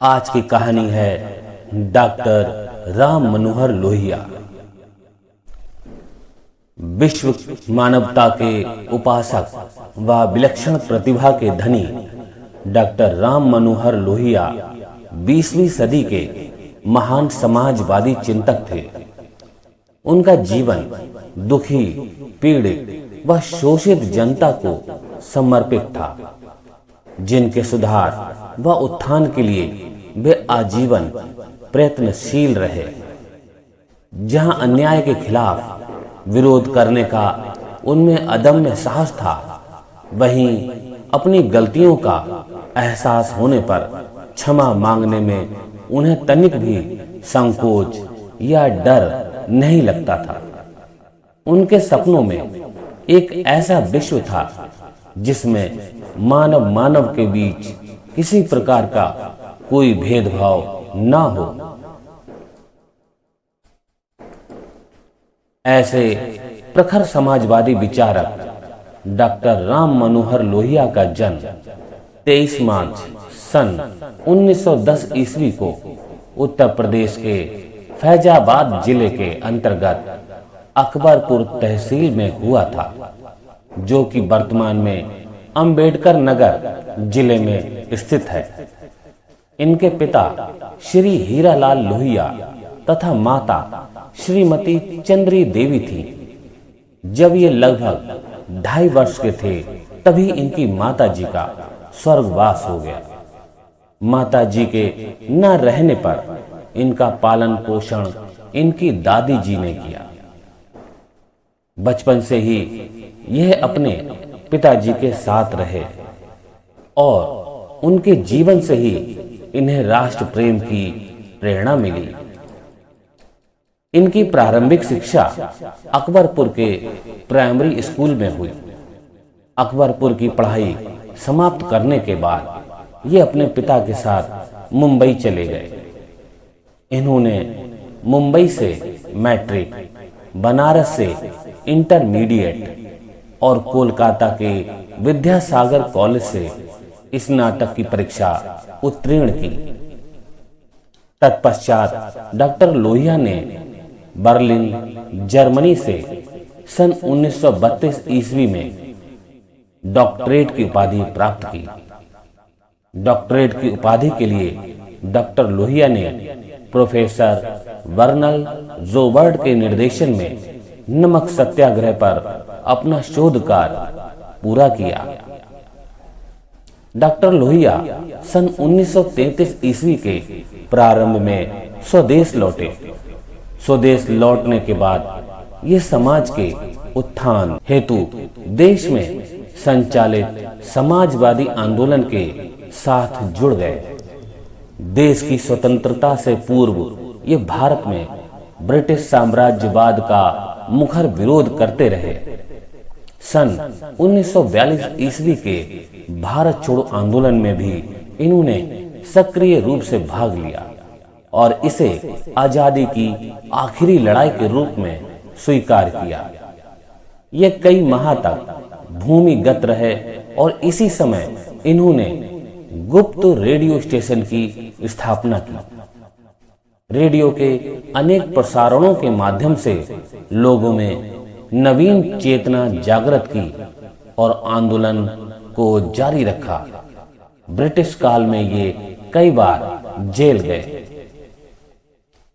आज की कहानी है डॉक्टर राम मनोहर लोहिया। विश्व मानवता के उपासक व विलक्षण प्रतिभा के धनी डॉक्टर राम मनोहर लोहिया 20वीं सदी के महान समाजवादी चिंतक थे। उनका जीवन दुखी, पीड़ित व शोषित जनता को समर्पित था, जिनके सुधार व उत्थान के लिए वे आजीवन प्रयत्नशील रहे। जहां अन्याय के खिलाफ विरोध करने का उनमें अदम्य साहस था, वहीं अपनी गलतियों का एहसास होने पर क्षमा मांगने में उन्हें तनिक भी संकोच या डर नहीं लगता था। उनके सपनों में एक ऐसा विश्व था जिसमें मानव के बीच किसी प्रकार का कोई भेदभाव न हो। ऐसे प्रखर समाजवादी विचारक डॉक्टर राम मनोहर लोहिया का जन्म 23 मार्च सन 1910 ईस्वी को उत्तर प्रदेश के फैजाबाद जिले के अंतर्गत अकबरपुर तहसील में हुआ था, जो कि वर्तमान में अंबेडकर नगर जिले में स्थित है। इनके पिता श्री हीरालाल लोहिया तथा माता श्रीमती चंद्री देवी थी। जब ये लगभग 2.5 वर्ष के थे, तभी इनकी माताजी का स्वर्गवास हो गया। माताजी के न रहने पर इनका पालन पोषण इनकी दादी जी ने किया। बचपन से ही यह अपने पिताजी के साथ रहे और उनके जीवन से ही इन्हें राष्ट्र प्रेम की प्रेरणा मिली। इनकी प्रारंभिक शिक्षा अकबरपुर के प्राइमरी स्कूल में हुई। अकबरपुर की पढ़ाई समाप्त करने के बाद ये अपने पिता के साथ मुंबई चले गए। इन्होंने मुंबई से मैट्रिक, बनारस से इंटरमीडिएट और कोलकाता के विद्यासागर कॉलेज से स्नातक की परीक्षा उत्तीर्ण की। तत्पश्चात डॉक्टर लोहिया ने बर्लिन, जर्मनी से सन 1932 ईस्वी में डॉक्टरेट की उपाधि प्राप्त की। डॉक्टरेट की उपाधि के लिए डॉक्टर लोहिया ने प्रोफेसर वर्नल जोबर्ट के निर्देशन में नमक सत्याग्रह पर अपना शोध कार्य पूरा किया। डॉक्टर लोहिया सन 1933 ईस्वी के प्रारंभ में स्वदेश लौटे। स्वदेश लौटने के बाद ये समाज के उत्थान हेतु देश में संचालित समाजवादी आंदोलन के साथ जुड़ गए। देश की स्वतंत्रता से पूर्व ये भारत में ब्रिटिश साम्राज्यवाद का मुखर विरोध करते रहे। सन 1942 ईस्वी के भारत छोड़ो आंदोलन में भी इन्होंने सक्रिय रूप से भाग लिया और इसे आजादी की आखिरी लड़ाई के रूप में स्वीकार किया। ये कई माह तक भूमिगत रहे और इसी समय इन्होंने गुप्त रेडियो स्टेशन की स्थापना की। रेडियो के अनेक प्रसारणों के माध्यम से लोगों में नवीन चेतना जागृत की और आंदोलन को जारी रखा। ब्रिटिश काल में ये कई बार जेल गए।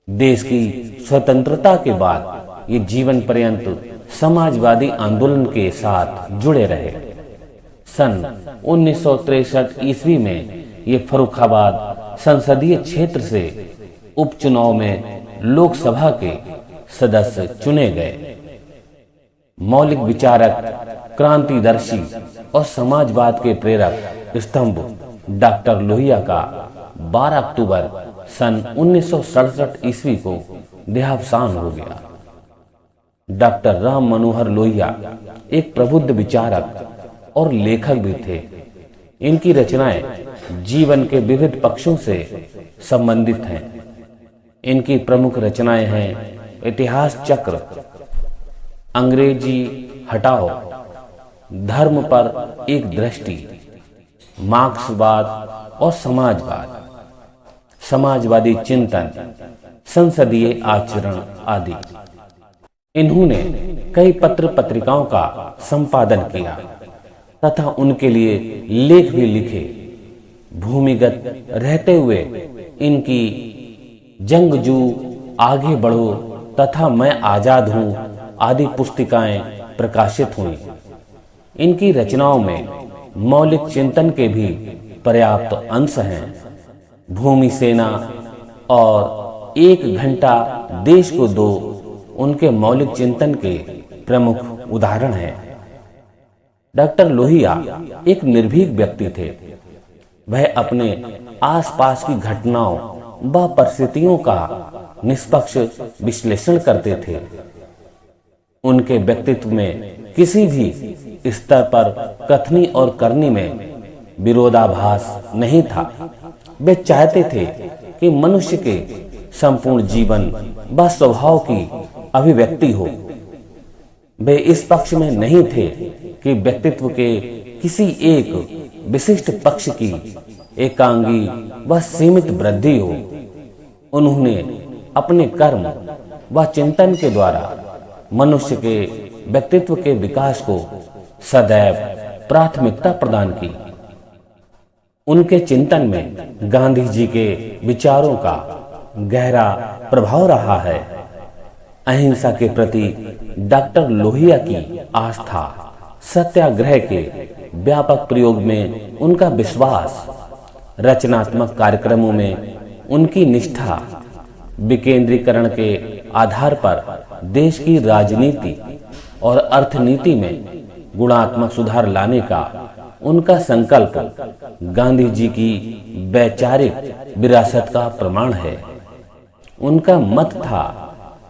देश की स्वतंत्रता के बाद ये जीवन पर्यंत समाजवादी आंदोलन के साथ जुड़े रहे। सन 1963 ईस्वी में ये फर्रुखाबाद संसदीय क्षेत्र से उपचुनाव में लोकसभा के सदस्य चुने गए। मौलिक विचारक, क्रांतिदर्शी और समाजवाद के प्रेरक स्तंभ डॉक्टर लोहिया का 12 अक्टूबर सन 1967 ईस्वी को देहावसान हो गया। डॉक्टर राम मनोहर लोहिया एक प्रबुद्ध विचारक और लेखक भी थे। इनकी रचनाएं जीवन के विविध पक्षों से संबंधित हैं। इनकी प्रमुख रचनाएं हैं इतिहास चक्र, अंग्रेजी हटाओ, धर्म पर एक दृष्टि, मार्क्सवाद और समाजवाद, समाजवादी चिंतन, संसदीय आचरण आदि। इन्होंने कई पत्र पत्रिकाओं का संपादन किया तथा उनके लिए लेख भी लिखे। भूमिगत रहते हुए इनकी जंगजू, आगे बढ़ो तथा मैं आजाद हूं आदि पुस्तिकाएं प्रकाशित हुईं। इनकी रचनाओं में मौलिक चिंतन के भी पर्याप्त अंश हैं। भूमि सेना और 1 घंटा देश को दो उनके मौलिक चिंतन के प्रमुख उदाहरण हैं। डॉक्टर लोहिया एक निर्भीक व्यक्ति थे। वह अपने आसपास की घटनाओं व परिस्थितियों का निष्पक्ष विश्लेषण करते थे। उनके व्यक्तित्व में किसी भी स्तर पर कथनी और करनी में विरोधाभास नहीं था। वे चाहते थे कि मनुष्य के संपूर्ण जीवन व स्वभाव की अभिव्यक्ति हो। वे इस पक्ष में नहीं थे कि व्यक्तित्व के किसी एक विशिष्ट पक्ष की एकांगी व सीमित वृद्धि हो। उन्होंने अपने कर्म व चिंतन के द्वारा मनुष्य के व्यक्तित्व के विकास को सदैव प्राथमिकता प्रदान की। उनके चिंतन में गांधी जी के विचारों का गहरा प्रभाव रहा है। अहिंसा के प्रति डॉक्टर लोहिया की आस्था, सत्याग्रह के व्यापक प्रयोग में उनका विश्वास, रचनात्मक कार्यक्रमों में उनकी निष्ठा, विकेंद्रीकरण के आधार पर देश की राजनीति और अर्थनीति में गुणात्मक सुधार लाने का उनका संकल्प गांधी जी की वैचारिक विरासत का प्रमाण है। उनका मत था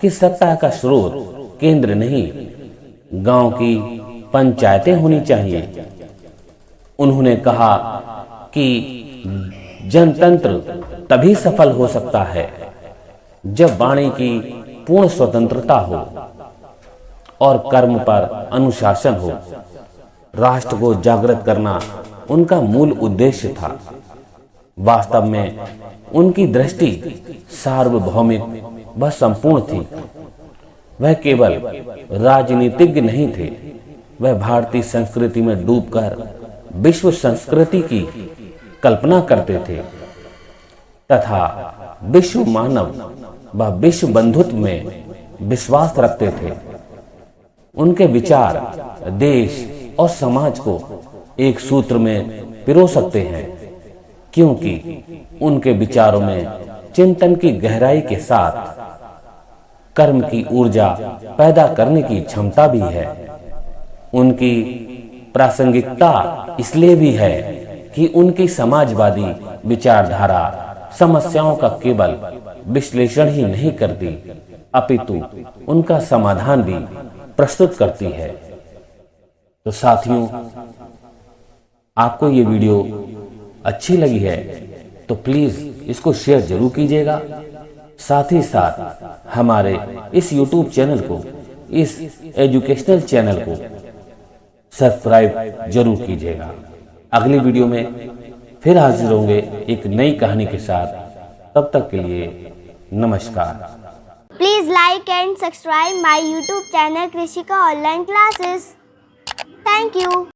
कि सत्ता का स्रोत केंद्र नहीं, गांव की पंचायतें होनी चाहिए। उन्होंने कहा कि जनतंत्र तभी सफल हो सकता है जब वाणी की पूर्ण स्वतंत्रता हो और कर्म पर अनुशासन हो। राष्ट्र को जागृत करना उनका मूल उद्देश्य था। वास्तव में उनकी दृष्टि सार्वभौमिक व संपूर्ण थी। वह केवल राजनीतिज्ञ नहीं थे, वह भारतीय संस्कृति में डूबकर विश्व संस्कृति की कल्पना करते थे तथा विश्व मानव व विश्व बंधुत्व में विश्वास रखते थे। उनके विचार देश और समाज को एक सूत्र में पिरो सकते हैं, क्योंकि उनके विचारों में चिंतन की गहराई के साथ कर्म की ऊर्जा पैदा करने की क्षमता भी है। उनकी प्रासंगिकता इसलिए भी है कि उनकी समाजवादी विचारधारा समस्याओं का केवल विश्लेषण ही नहीं करती, अपितु उनका समाधान भी प्रस्तुत करती है। तो साथियों, आपको ये वीडियो अच्छी लगी है तो प्लीज इसको शेयर जरूर कीजिएगा। साथ ही साथ हमारे इस YouTube चैनल को, इस एजुकेशनल चैनल को सब्सक्राइब जरूर कीजिएगा। अगली वीडियो में फिर हाजिर होंगे एक नई कहानी के साथ। तब तक के लिए नमस्कार। Please like and subscribe my YouTube channel Krishika Online Classes. Thank you.